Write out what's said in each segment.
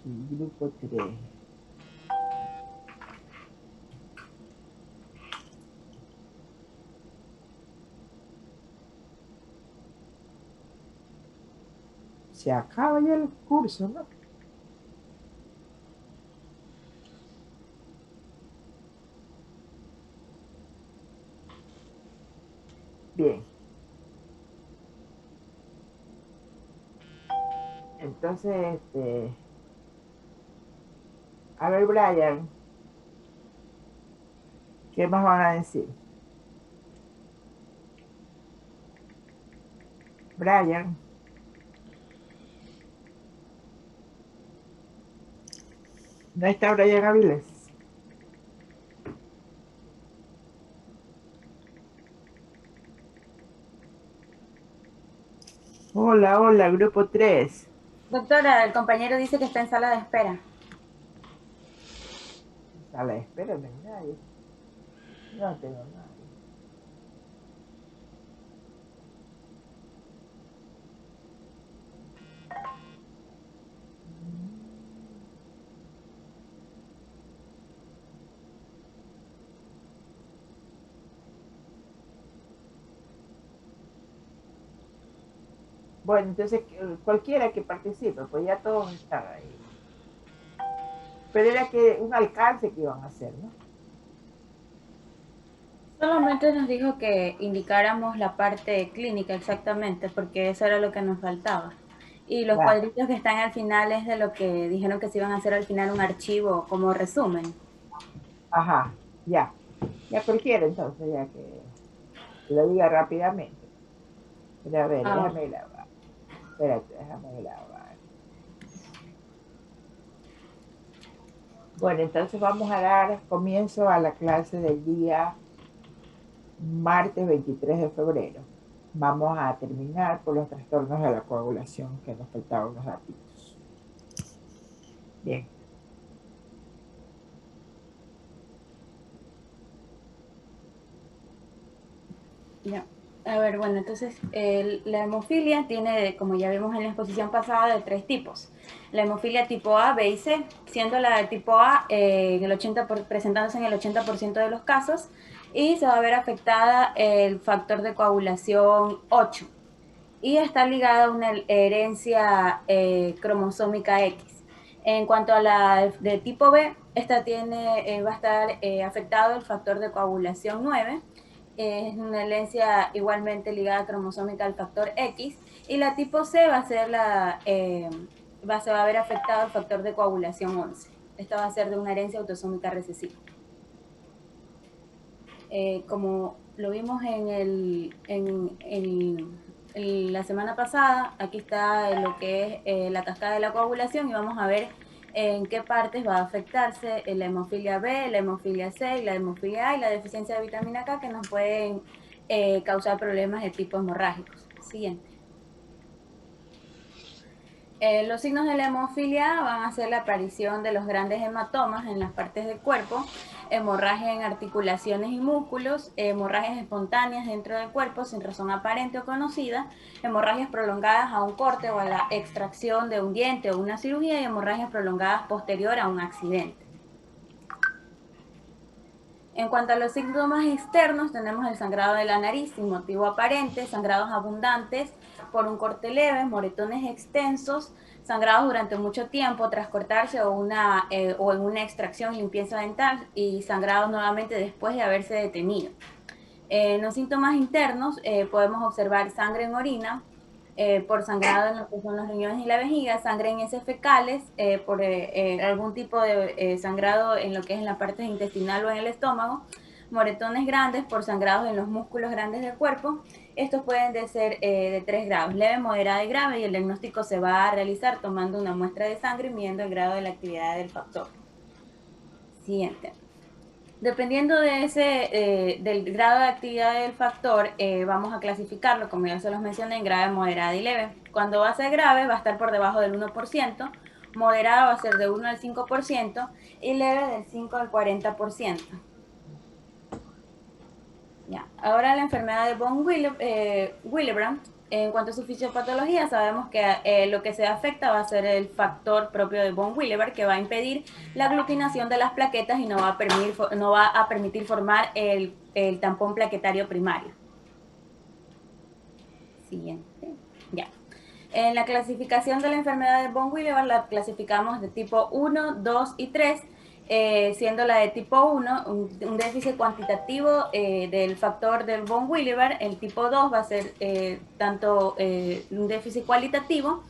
Grupo 3. Se acaba ya el curso, ¿no? Bien. Entonces, a ver, Brian, ¿qué más van a decir? Brian, ¿no está Brian Aviles? Hola, hola, grupo 3. Doctora, el compañero dice que está en sala de espera. Sala de espera, no hay nadie. No tengo nadie. Bueno, entonces cualquiera que participe, pues ya todos están ahí. Pero era que un alcance que iban a hacer, ¿no? Solamente nos dijo que indicáramos la parte clínica exactamente, porque eso era lo que nos faltaba. Y los Ya, cuadritos que están al final es de lo que dijeron que se iban a hacer al final un archivo como resumen. ajá, ya. Ya cualquiera entonces, ya que lo diga rápidamente. Pero a ver, Ah, déjame grabar. Espérate, déjame grabar. Bueno, entonces vamos a dar comienzo a la clase del día martes 23 de febrero. Vamos a terminar por los trastornos de la coagulación, que nos faltaban unos ratitos. Bien. ya. A ver, bueno, entonces la hemofilia tiene, como ya vimos en la exposición pasada, de tres tipos. La hemofilia tipo A, B y C, siendo la de tipo A presentándose en el 80% de los casos y se va a ver afectada el factor de coagulación 8 y está ligada a una herencia cromosómica X. En cuanto a la de tipo B, esta va a estar afectado el factor de coagulación 9, es una herencia igualmente ligada cromosómica al factor X, y la tipo C va a ser se va a ver afectado el factor de coagulación 11. Esta va a ser de una herencia autosómica recesiva. Como lo vimos en la semana pasada, aquí está lo que es la cascada de la coagulación y vamos a ver en qué partes va a afectarse la hemofilia B, la hemofilia C, la hemofilia A y la deficiencia de vitamina K que nos pueden causar problemas de tipo hemorrágicos. Siguiente. Los signos de la hemofilia van a ser la aparición de los grandes hematomas en las partes del cuerpo, hemorragia en articulaciones y músculos, hemorragias espontáneas dentro del cuerpo sin razón aparente o conocida, hemorragias prolongadas a un corte o a la extracción de un diente o una cirugía y hemorragias prolongadas posterior a un accidente. En cuanto a los síntomas externos, tenemos el sangrado de la nariz sin motivo aparente, sangrados abundantes por un corte leve, moretones extensos, sangrados durante mucho tiempo tras cortarse o en una extracción limpieza dental y sangrados nuevamente después de haberse detenido. En los síntomas internos podemos observar sangre en orina, por sangrado en lo que son los riñones y la vejiga, sangre en heces fecales, por algún tipo de sangrado en lo que es en la parte intestinal o en el estómago, moretones grandes por sangrados en los músculos grandes del cuerpo. Estos pueden ser de 3 grados, leve, moderada y grave, y el diagnóstico se va a realizar tomando una muestra de sangre y midiendo el grado de la actividad del factor. Siguiente. Dependiendo del grado de actividad del factor, vamos a clasificarlo, como ya se los mencioné, en grave, moderada y leve. Cuando va a ser grave, va a estar por debajo del 1%, moderada va a ser de 1 al 5% y leve del 5 al 40%. Ya. Ahora la enfermedad de von Willebrand En cuanto a su fisiopatología, sabemos que lo que se afecta va a ser el factor propio de von Willebrand, que va a impedir la aglutinación de las plaquetas y no va a permitir formar el tampón plaquetario primario. Siguiente. Ya. En la clasificación de la enfermedad de von Willebrand la clasificamos de tipo 1, 2 y 3, siendo la de tipo 1 un déficit cuantitativo del factor del von Willebrand. El tipo 2 va a ser un déficit cualitativo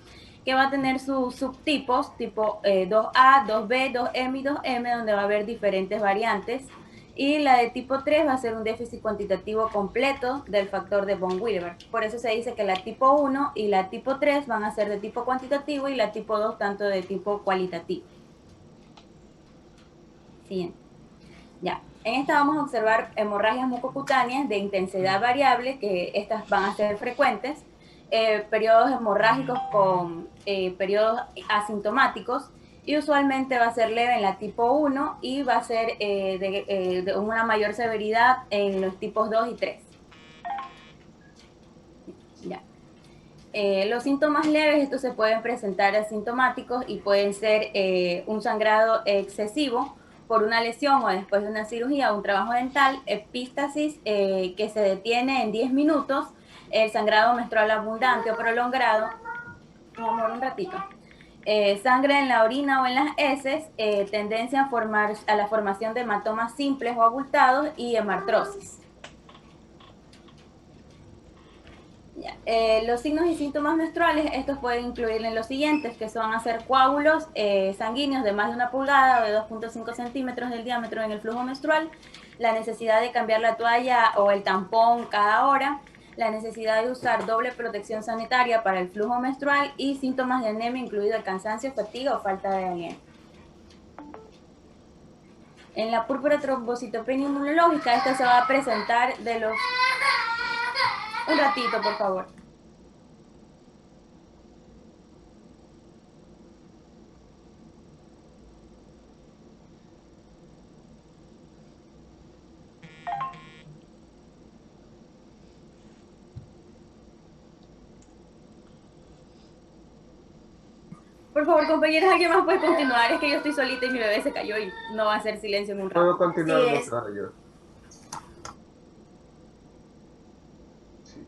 que va a tener sus subtipos, tipo 2A, 2B, 2M y 2M, donde va a haber diferentes variantes. Y la de tipo 3 va a ser un déficit cuantitativo completo del factor de von Willebrand. Por eso se dice que la tipo 1 y la tipo 3 van a ser de tipo cuantitativo y la tipo 2 tanto de tipo cualitativo. Siguiente. Ya. En esta vamos a observar hemorragias mucocutáneas de intensidad variable, que estas van a ser frecuentes, periodos hemorrágicos con periodos asintomáticos, y usualmente va a ser leve en la tipo 1 y va a ser de una mayor severidad en los tipos 2 y 3. Ya. Los síntomas leves, estos se pueden presentar asintomáticos y pueden ser un sangrado excesivo por una lesión o después de una cirugía o un trabajo dental, epístasis que se detiene en 10 minutos, el sangrado menstrual abundante o prolongado, mi amor, un ratito, sangre en la orina o en las heces, tendencia a la formación de hematomas simples o abultados y hemartrosis. Los signos y síntomas menstruales, estos pueden incluir en los siguientes, que son hacer coágulos sanguíneos de más de 1 pulgada o de 2.5 centímetros del diámetro en el flujo menstrual, la necesidad de cambiar la toalla o el tampón cada hora, la necesidad de usar doble protección sanitaria para el flujo menstrual y síntomas de anemia, incluido el cansancio, fatiga o falta de aliento. En la púrpura trombocitopenia inmunológica, esta se va a presentar de los... Un ratito, por favor. Por favor, compañeros, ¿alguien más puede continuar? Es que yo estoy solita y mi bebé se cayó y no va a hacer silencio en un rato. Puedo continuar Sí, más es. yo. Sí.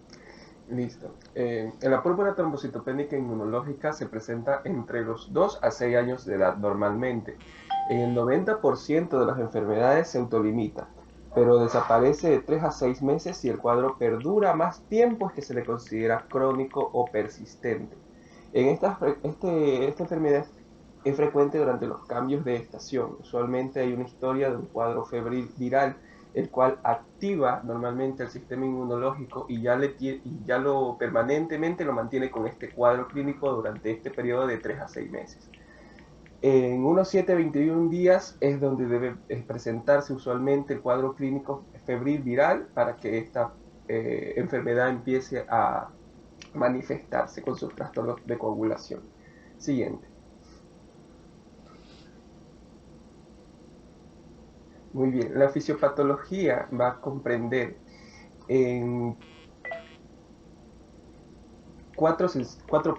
Listo. En la púrpura trombocitopénica inmunológica se presenta entre los 2 a 6 años de edad normalmente. En el 90% de las enfermedades se autolimita, pero desaparece de 3 a 6 meses si el cuadro perdura más tiempo, es que se le considera crónico o persistente. Esta enfermedad es frecuente durante los cambios de estación. Usualmente hay una historia de un cuadro febril viral, el cual activa normalmente el sistema inmunológico y ya lo permanentemente lo mantiene con este cuadro clínico durante este periodo de 3 a 6 meses. En unos 7 a 21 días es donde debe presentarse usualmente el cuadro clínico febril viral para que esta enfermedad empiece a manifestarse con sus trastornos de coagulación. Siguiente. Muy bien, la fisiopatología va a comprender en cuatro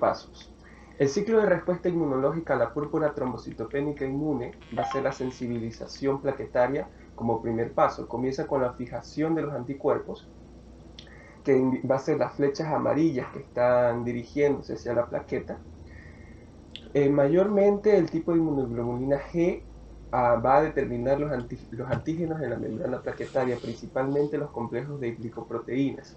pasos. El ciclo de respuesta inmunológica a la púrpura trombocitopénica inmune va a ser la sensibilización plaquetaria como primer paso. Comienza con la fijación de los anticuerpos, que va a ser las flechas amarillas que están dirigiéndose hacia la plaqueta. Mayormente el tipo de inmunoglobulina G va a determinar los antígenos en la membrana plaquetaria, principalmente los complejos de glicoproteínas.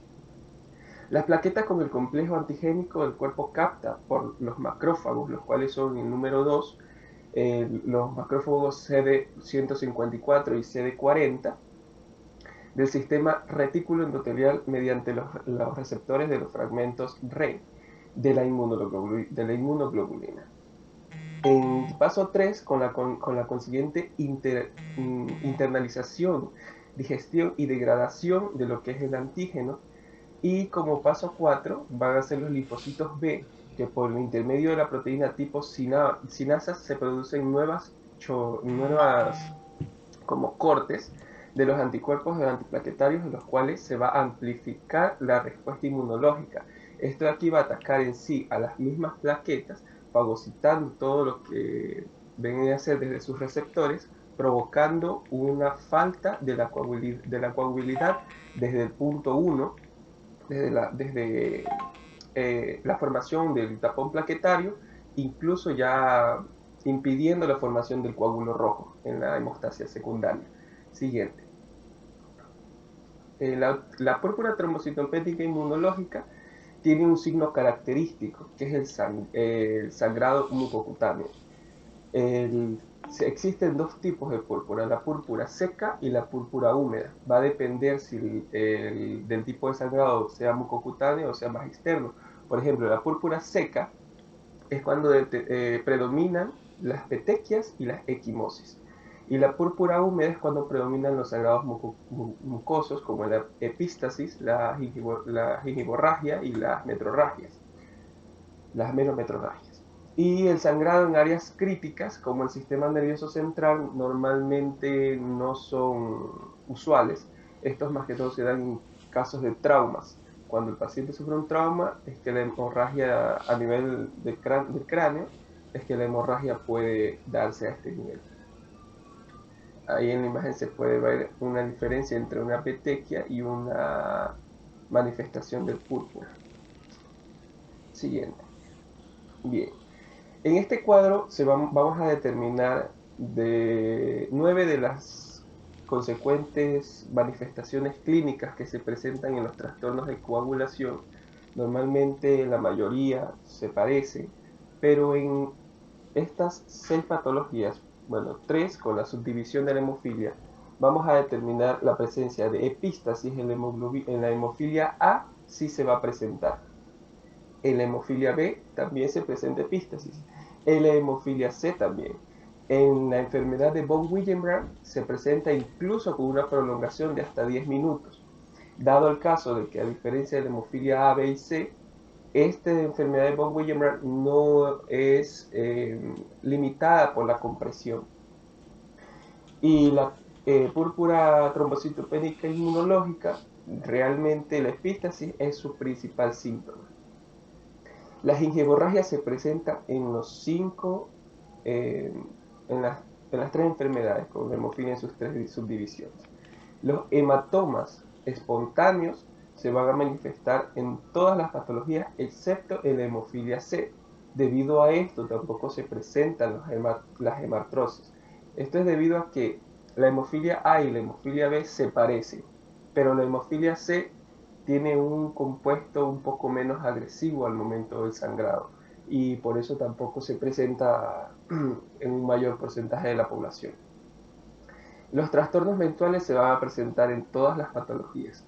Las plaquetas con el complejo antigénico del cuerpo capta por los macrófagos, los cuales son el número 2, los macrófagos CD154 y CD40, del sistema retículo endotelial mediante los receptores de los fragmentos RE de la inmunoglobulina. En paso 3, con la consiguiente internalización, digestión y degradación de lo que es el antígeno. Y como paso 4 van a ser los linfocitos B, que por el intermedio de la proteína tipo sinasas se producen nuevas como cortes de los anticuerpos antiplaquetarios, en los cuales se va a amplificar la respuesta inmunológica. Esto de aquí va a atacar en sí a las mismas plaquetas, fagocitando todo lo que ven a hacer desde sus receptores, provocando una falta de la coagulidad desde el punto 1, desde la formación del tapón plaquetario, incluso ya impidiendo la formación del coágulo rojo en la hemostasia secundaria. Siguiente. La púrpura trombocitopénica inmunológica tiene un signo característico, que es el sangrado mucocutáneo. Existen dos tipos de púrpura, la púrpura seca y la púrpura húmeda. Va a depender si del tipo de sangrado sea mucocutáneo o sea más externo. Por ejemplo, la púrpura seca es cuando predominan las petequias y las equimosis. Y la púrpura húmeda es cuando predominan los sangrados mucosos como la epístasis, la gingivorragia y las metrorragias, las menometrorragias. Y el sangrado en áreas críticas, como el sistema nervioso central, normalmente no son usuales. Estos más que todo se dan en casos de traumas. Cuando el paciente sufre un trauma, es que la hemorragia a nivel del cráneo, es que la hemorragia puede darse a este nivel. Ahí en la imagen se puede ver una diferencia entre una petequia y una manifestación del púrpura. Siguiente. Bien. En este cuadro vamos a determinar 9 de las consecuentes manifestaciones clínicas que se presentan en los trastornos de coagulación. Normalmente la mayoría se parecen, pero en estas 6 patologías, bueno, 3 con la subdivisión de la hemofilia, vamos a determinar la presencia de epístasis en la hemofilia A, sí se va a presentar. En la hemofilia B también se presenta epístasis. En la hemofilia C también. En la enfermedad de von Willebrand se presenta incluso con una prolongación de hasta 10 minutos. Dado el caso de que a diferencia de la hemofilia A, B y C, esta enfermedad de von Willebrand no es limitada por la compresión. Y la púrpura trombocitopénica inmunológica, realmente la epístasis es su principal síntoma. La gingivorragia se presenta en en las 3 enfermedades, con la hemofilia en sus 3 subdivisiones. Los hematomas espontáneos se van a manifestar en todas las patologías excepto en la hemofilia C. Debido a esto tampoco se presentan las hemartrosis. Esto es debido a que la hemofilia A y la hemofilia B se parecen, pero la hemofilia C tiene un compuesto un poco menos agresivo al momento del sangrado y por eso tampoco se presenta en un mayor porcentaje de la población. Los trastornos menstruales se van a presentar en todas las patologías.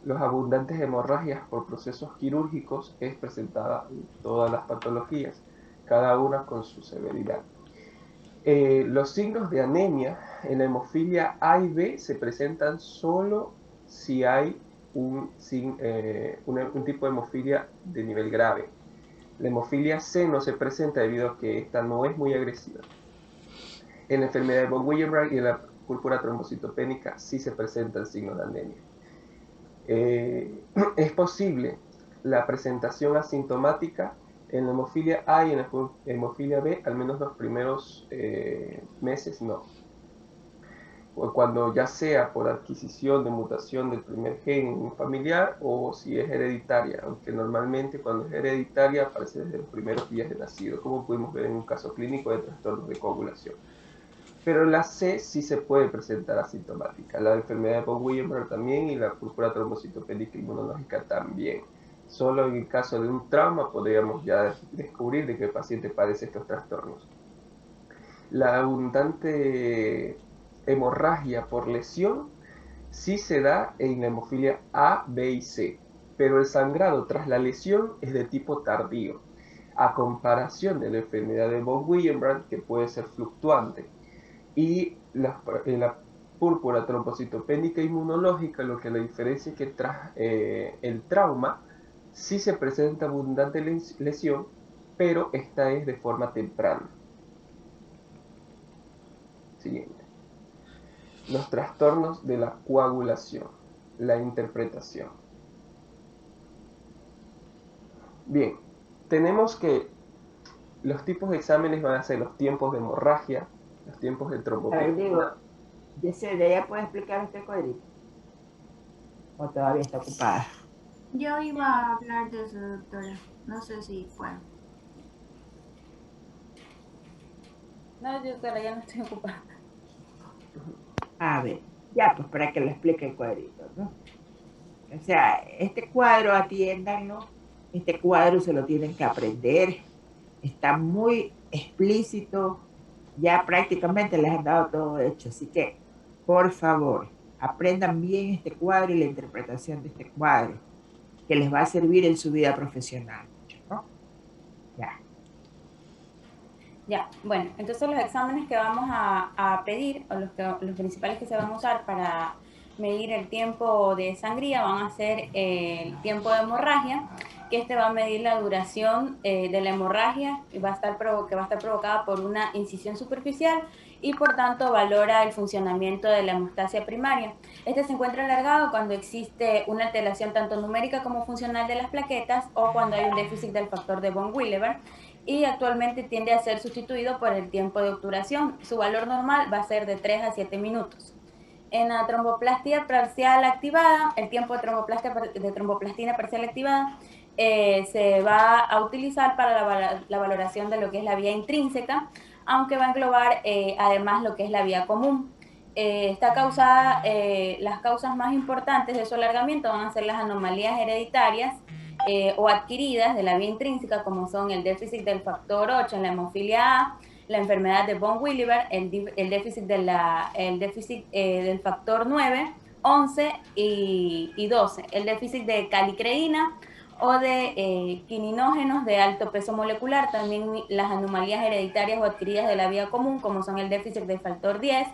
Los abundantes hemorragias por procesos quirúrgicos es presentada en todas las patologías, cada una con su severidad. Los signos de anemia en la hemofilia A y B se presentan solo si hay un tipo de hemofilia de nivel grave. La hemofilia C no se presenta debido a que esta no es muy agresiva. En la enfermedad de von Willebrand y en la púrpura trombocitopénica sí se presenta el signo de anemia. Es posible la presentación asintomática en la hemofilia A y en la hemofilia B, al menos los primeros meses no. Cuando ya sea por adquisición de mutación del primer gen familiar o si es hereditaria, aunque normalmente cuando es hereditaria aparece desde los primeros días de nacido, como pudimos ver en un caso clínico de trastornos de coagulación. Pero la C sí se puede presentar asintomática. La enfermedad de von Willebrand también y la púrpura trombocitopénica inmunológica también. Solo en el caso de un trauma podríamos ya descubrir de que el paciente padece estos trastornos. La abundante hemorragia por lesión sí se da en la hemofilia A, B y C, pero el sangrado tras la lesión es de tipo tardío, a comparación de la enfermedad de von Willebrand, que puede ser fluctuante. Y en la púrpura trombocitopénica inmunológica, lo que la diferencia es que tras el trauma sí se presenta abundante lesión, pero esta es de forma temprana. Siguiente. Los trastornos de la coagulación, la interpretación. Bien, tenemos que los tipos de exámenes van a ser los tiempos de hemorragia, los tiempos de A ver, digo, tromboplastina. Yesenia, ¿ya puede explicar este cuadrito? ¿O todavía está ocupada? Yo iba a hablar de eso, doctora. No sé si puedo. No, doctora, ya no estoy ocupada. A ver, ya, pues para que lo explique el cuadrito, ¿no? O sea, este cuadro, atiéndanlo, este cuadro se lo tienen que aprender, está muy explícito, ya prácticamente les han dado todo hecho, así que, por favor, aprendan bien este cuadro y la interpretación de este cuadro, que les va a servir en su vida profesional, ¿no? Ya. Ya, bueno, entonces los exámenes que vamos a pedir, o los principales que se van a usar para medir el tiempo de sangría, van a ser el tiempo de hemorragia, que este va a medir la duración de la hemorragia, que va a estar provocada por una incisión superficial y por tanto valora el funcionamiento de la hemostasia primaria. Este se encuentra alargado cuando existe una alteración tanto numérica como funcional de las plaquetas o cuando hay un déficit del factor de von Willebrand, y actualmente tiende a ser sustituido por el tiempo de obturación. Su valor normal va a ser de 3 a 7 minutos. En la tromboplastia parcial activada, el tiempo de tromboplastina parcial activada se va a utilizar para la valoración de lo que es la vía intrínseca, aunque va a englobar además lo que es la vía común. Está causada, las causas más importantes de su alargamiento van a ser las anomalías hereditarias o adquiridas de la vía intrínseca, como son el déficit del factor 8 en la hemofilia A, la enfermedad de von Willebrand, el déficit, del factor 9, 11 y 12, el déficit de calicreína o de quininógenos de alto peso molecular, también las anomalías hereditarias o adquiridas de la vía común, como son el déficit del factor 10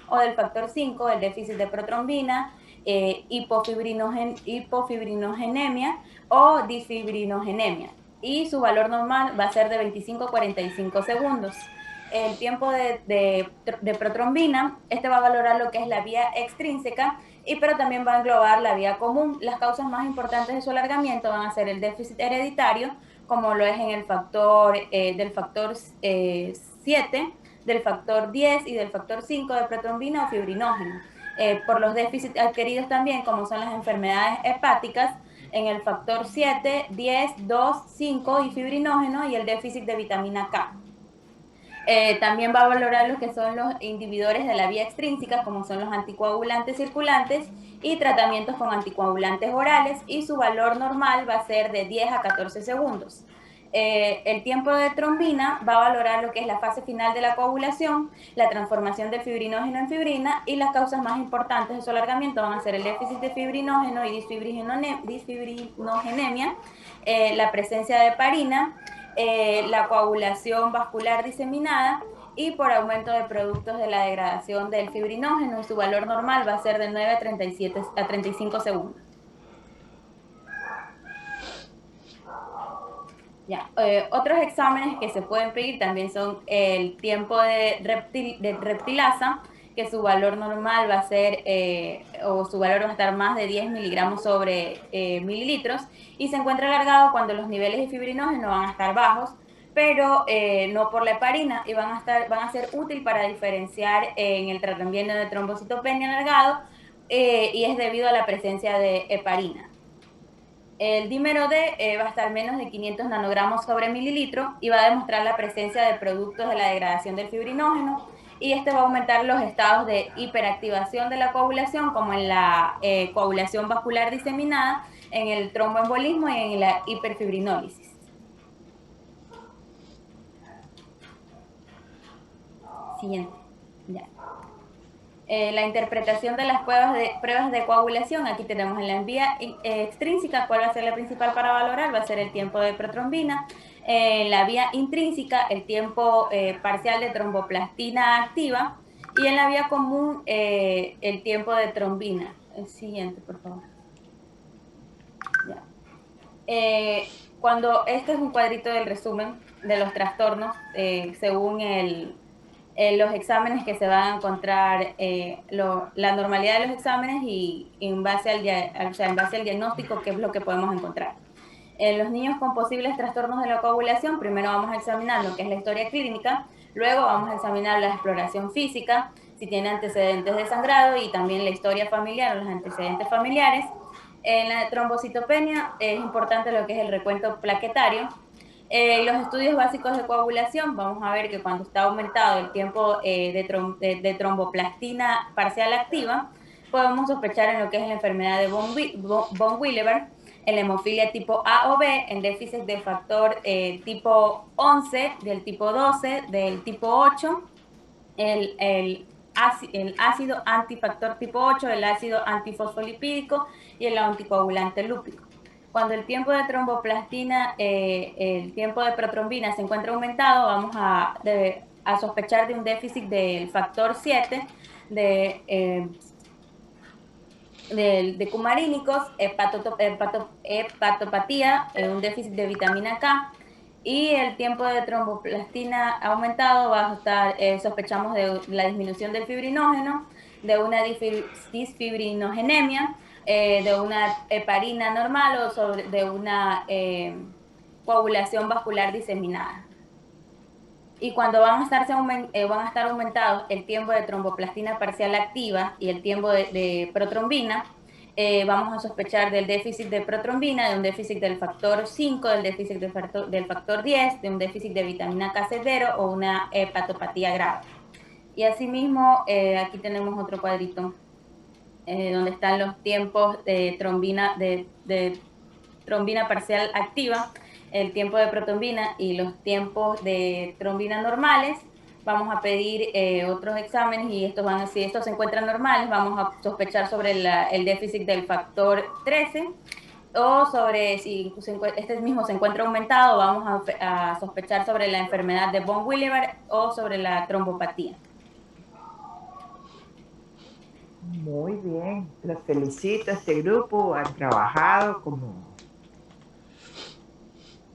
o del factor 5, el déficit de protrombina, hipofibrinogenemia o disfibrinogenemia. Y su valor normal va a ser de 25 a 45 segundos. El tiempo de protrombina, este va a valorar lo que es la vía extrínseca, pero también va a englobar la vía común. Las causas más importantes de su alargamiento van a ser el déficit hereditario, como lo es en el factor del factor 7, del factor 10 y del factor 5 de protrombina o fibrinógeno. Por los déficits adquiridos también, como son las enfermedades hepáticas, en el factor 7, 10, 2, 5 y fibrinógeno, y el déficit de vitamina K. También va a valorar lo que son los inhibidores de la vía extrínseca, como son los anticoagulantes circulantes y tratamientos con anticoagulantes orales, y su valor normal va a ser de 10 a 14 segundos. El tiempo de trombina va a valorar lo que es la fase final de la coagulación, la transformación del fibrinógeno en fibrina, y las causas más importantes de su alargamiento van a ser el déficit de fibrinógeno y disfibrinogenemia, la presencia de heparina, la coagulación vascular diseminada y por aumento de productos de la degradación del fibrinógeno, y su valor normal va a ser de 9 a 37 a 35 segundos. Ya. Otros exámenes que se pueden pedir también son el tiempo de reptilasa, que su valor normal va a ser, o su valor va a estar más de 10 miligramos sobre mililitros, y se encuentra alargado cuando los niveles de fibrinógeno van a estar bajos, pero no por la heparina, y van a ser útil para diferenciar en el tratamiento de trombocitopenia alargado, y es debido a la presencia de heparina. El dímero D va a estar menos de 500 nanogramos sobre mililitro y va a demostrar la presencia de productos de la degradación del fibrinógeno, y este va a aumentar los estados de hiperactivación de la coagulación, como en la coagulación vascular diseminada, en el tromboembolismo y en la hiperfibrinólisis. Siguiente. Ya. La interpretación de las pruebas de coagulación. Aquí tenemos en la vía extrínseca, ¿cuál va a ser la principal para valorar? Va a ser el tiempo de protrombina. En la vía intrínseca, el tiempo parcial de tromboplastina activa. Y en la vía común, el tiempo de trombina. El siguiente, por favor. Ya. Cuando este es un cuadrito del resumen de los trastornos, según los exámenes que se van a encontrar, la normalidad de los exámenes y en base al diagnóstico, qué es lo que podemos encontrar. En los niños con posibles trastornos de la coagulación, primero vamos a examinar lo que es la historia clínica, luego vamos a examinar la exploración física, si tiene antecedentes de sangrado y también la historia familiar o los antecedentes familiares. En la trombocitopenia es importante lo que es el recuento plaquetario. Los estudios básicos de coagulación, vamos a ver que cuando está aumentado el tiempo de tromboplastina parcial activa, podemos sospechar en lo que es la enfermedad de von Willebrand, en la hemofilia tipo A o B, en déficit de factor tipo 11, del tipo 12, del tipo 8, el ácido antifactor tipo 8, el ácido antifosfolipídico y el anticoagulante lúpico. Cuando el tiempo de tromboplastina, el tiempo de protrombina se encuentra aumentado, vamos a sospechar de un déficit del factor 7, de cumarínicos, hepatopatía, un déficit de vitamina K, y el tiempo de tromboplastina aumentado va a estar, sospechamos de la disminución del fibrinógeno, de una disfibrinogenemia, de una heparina normal o de una coagulación vascular diseminada. Y cuando van a estar aumentados el tiempo de tromboplastina parcial activa y el tiempo de protrombina, vamos a sospechar del déficit de protrombina, de un déficit del factor 5, del déficit del factor 10, de un déficit de vitamina K severo o una hepatopatía grave. Y asimismo, aquí tenemos otro cuadrito donde están los tiempos de trombina parcial activa, el tiempo de protrombina y los tiempos de trombina normales. Vamos a pedir otros exámenes y si estos se encuentran normales, vamos a sospechar sobre el déficit del factor 13 o sobre si este mismo se encuentra aumentado, vamos a sospechar sobre la enfermedad de von Willebrand o sobre la trombopatía. Muy bien, los felicito a este grupo, han trabajado como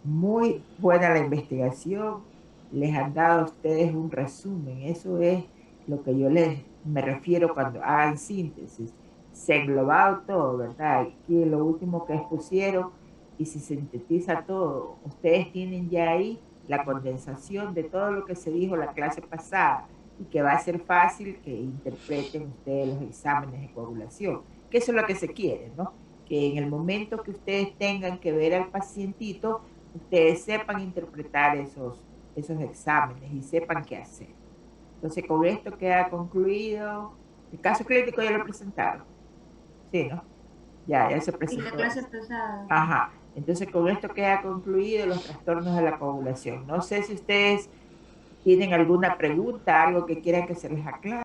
muy buena la investigación, les han dado a ustedes un resumen, eso es lo que yo me refiero cuando hagan síntesis, se ha englobado todo, ¿verdad? Aquí lo último que expusieron y se sintetiza todo, ustedes tienen ya ahí la condensación de todo lo que se dijo la clase pasada y que va a ser fácil que interpreten ustedes los exámenes de coagulación, que eso es lo que se quiere, ¿no? Que en el momento que ustedes tengan que ver al pacientito, ustedes sepan interpretar esos exámenes y sepan qué hacer. Entonces, con esto queda concluido. El caso clínico ya lo presentaron. Sí, ¿no? Ya se presentó. Y la clase pasada. Ajá. Entonces, con esto queda concluido los trastornos de la coagulación. No sé si ustedes tienen alguna pregunta, algo que quieran que se les aclare.